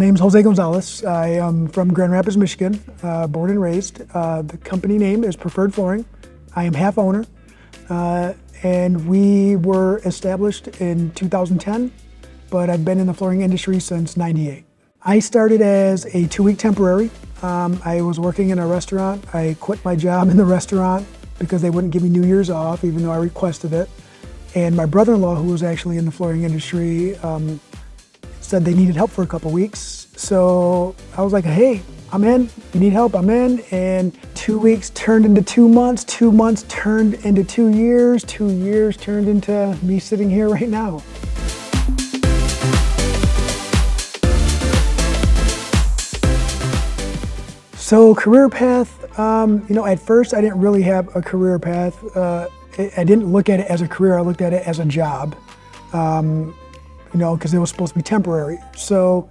name's Jose Gonzales. I am from Grand Rapids, Michigan, born and raised. The company name is Preferred Flooring. I am half owner, and we were established in 2010, but I've been in the flooring industry since '98. I started as a 2-week temporary. I was working in a restaurant. I quit my job in the restaurant because they wouldn't give me New Year's off, even though I requested it. And my brother-in-law, who was actually in the flooring industry, said they needed help for a couple weeks. So I was like, hey, I'm in, you need help, I'm in. And 2 weeks turned into 2 months, 2 months turned into 2 years, 2 years turned into me sitting here right now. So career path, at first I didn't really have a career path. I didn't look at it as a career, I looked at it as a job. Because it was supposed to be temporary. So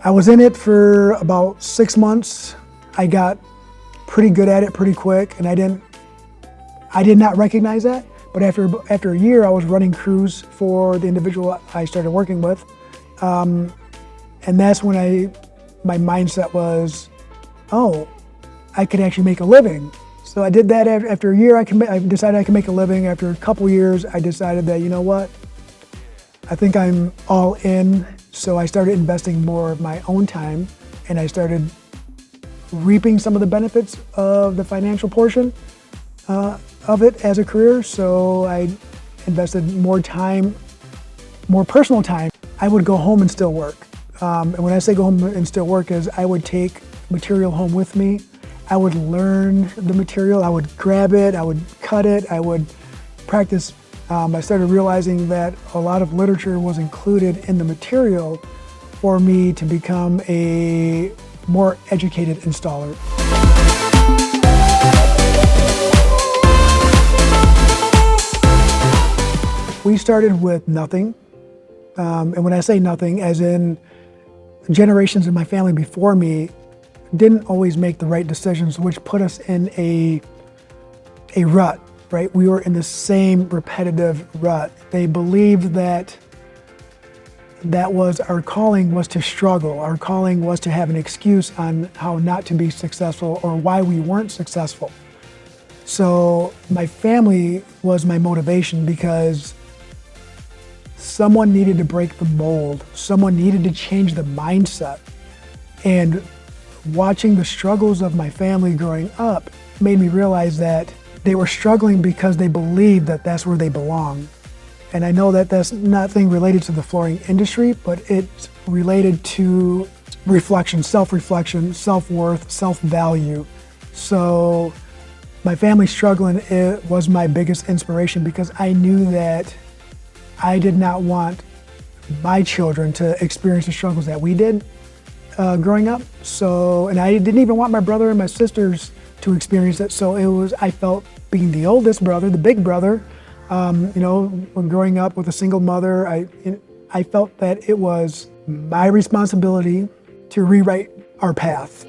I was in it for about 6 months. I got pretty good at it pretty quick, and I did not recognize that. But after a year, I was running crews for the individual I started working with. And that's when my mindset was, oh, I could actually make a living. So I did that after a year. I decided I could make a living. After a couple years, I decided that, you know what? I think I'm all in, so I started investing more of my own time, and I started reaping some of the benefits of the financial portion of it as a career. So I invested more time, more personal time. I would go home and still work. And when I say go home and still work is I would take material home with me. I would learn the material, I would grab it, I would cut it, I would practice. I started realizing that a lot of literature was included in the material for me to become a more educated installer. We started with nothing, and when I say nothing, as in generations in my family before me didn't always make the right decisions, which put us in a rut. Right? We were in the same repetitive rut. They believed that was our calling was to struggle. Our calling was to have an excuse on how not to be successful or why we weren't successful. So my family was my motivation because someone needed to break the mold. Someone needed to change the mindset. And watching the struggles of my family growing up made me realize that they were struggling because they believed that that's where they belong. And I know that that's nothing related to the flooring industry, but it's related to reflection, self-reflection, self-worth, self-value. So my family struggling, it was my biggest inspiration because I knew that I did not want my children to experience the struggles that we did growing up. And I didn't even want my brother and my sisters to experience it. So I felt being the oldest brother, the big brother, when growing up with a single mother, I felt that it was my responsibility to rewrite our path.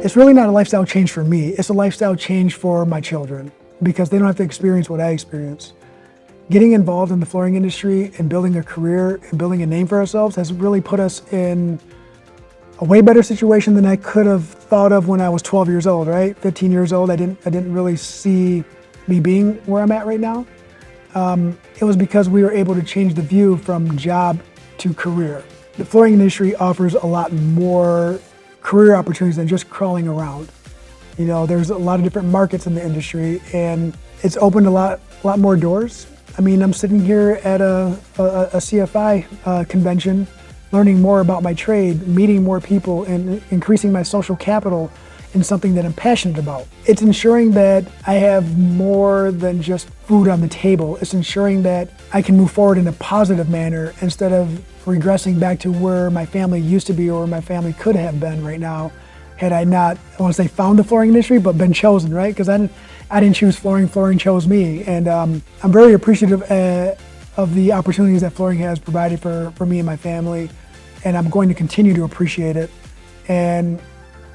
It's really not a lifestyle change for me. It's a lifestyle change for my children because they don't have to experience what I experienced. Getting involved in the flooring industry and building a career and building a name for ourselves has really put us in a way better situation than I could have thought of when I was 12 years old, right? 15 years old, I didn't really see me being where I'm at right now. It was because we were able to change the view from job to career. The flooring industry offers a lot more career opportunities than just crawling around. There's a lot of different markets in the industry, and it's opened a lot more doors. I mean, I'm sitting here at a CFI convention, learning more about my trade, meeting more people, and increasing my social capital in something that I'm passionate about. It's ensuring that I have more than just food on the table. It's ensuring that I can move forward in a positive manner instead of regressing back to where my family used to be or where my family could have been right now had I not, I want to say found the flooring industry, but been chosen, right? Because I didn't choose flooring, flooring chose me. And I'm very appreciative of the opportunities that flooring has provided for me and my family. And I'm going to continue to appreciate it. And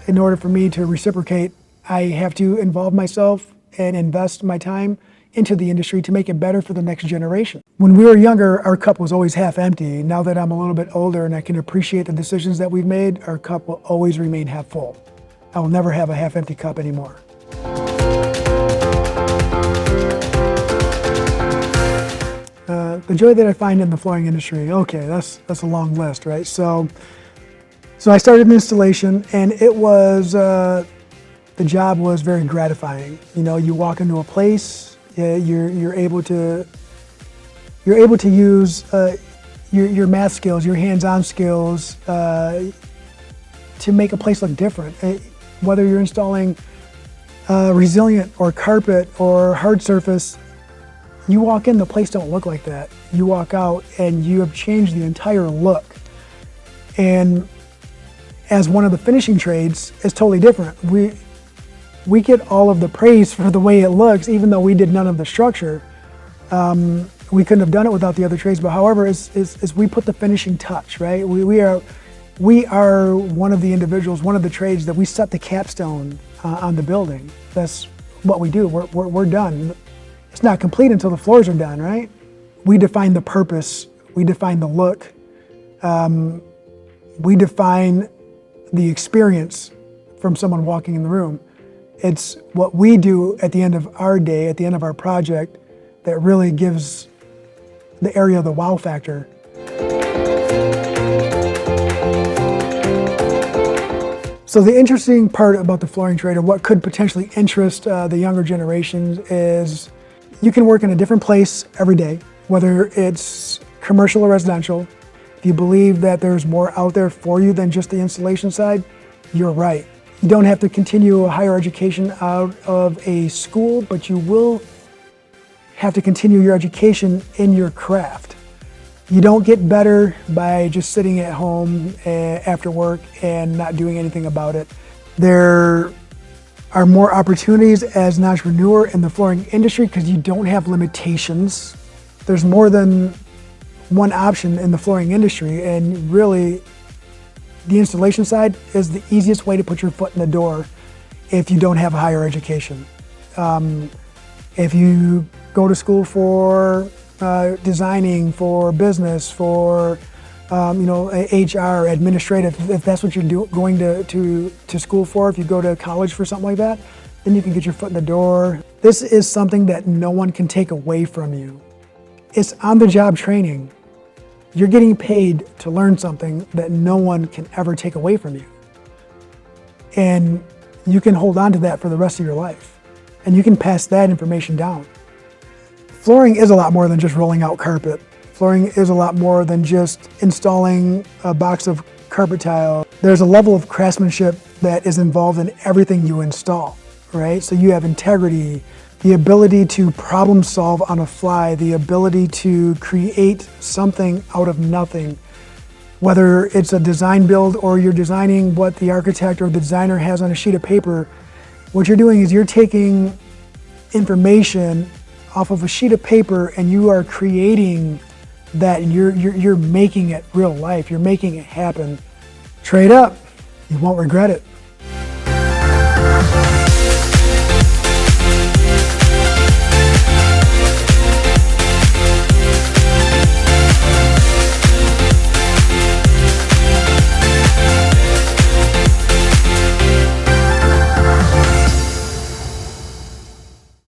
in order for me to reciprocate, I have to involve myself and invest my time into the industry to make it better for the next generation. When we were younger, our cup was always half empty. Now that I'm a little bit older and I can appreciate the decisions that we've made, our cup will always remain half full. I will never have a half empty cup anymore. The joy that I find in the flooring industry, okay, that's a long list, right? So I started in installation, and it was, the job was very gratifying. You know, you walk into a place, you're able to use your math skills, your hands-on skills to make a place look different. Whether you're installing resilient or carpet or hard surface, you walk in, the place don't look like that. You walk out and you have changed the entire look. And as one of the finishing trades, it's totally different. We get all of the praise for the way it looks, even though we did none of the structure. We couldn't have done it without the other trades, but however, is we put the finishing touch, right? We are one of the individuals, one of the trades that we set the capstone on the building. That's what we do. We're done. It's not complete until the floors are done, right? We define the purpose. We define the look. We define the experience from someone walking in the room. It's what we do at the end of our day, at the end of our project, that really gives the area the wow factor. So the interesting part about the flooring trade, and what could potentially interest the younger generations, is you can work in a different place every day, whether it's commercial or residential. If you believe that there's more out there for you than just the installation side, you're right. You don't have to continue a higher education out of a school, but you will have to continue your education in your craft. You don't get better by just sitting at home after work and not doing anything about it. There are more opportunities as an entrepreneur in the flooring industry because you don't have limitations. There's more than one option in the flooring industry, and really the installation side is the easiest way to put your foot in the door if you don't have a higher education. If you go to school for designing, for business, for HR, administrative, if that's what you're going to school for, if you go to college for something like that, then you can get your foot in the door. This is something that no one can take away from you. It's on-the-job training. You're getting paid to learn something that no one can ever take away from you. And you can hold on to that for the rest of your life. And you can pass that information down. Flooring is a lot more than just rolling out carpet. Flooring is a lot more than just installing a box of carpet tile. There's a level of craftsmanship that is involved in everything you install, right? So you have integrity, the ability to problem solve on a fly, the ability to create something out of nothing. Whether it's a design build or you're designing what the architect or the designer has on a sheet of paper, what you're doing is you're taking information off of a sheet of paper and you are creating that, and you're making it real life. You're making it happen. Trade up. You won't regret it.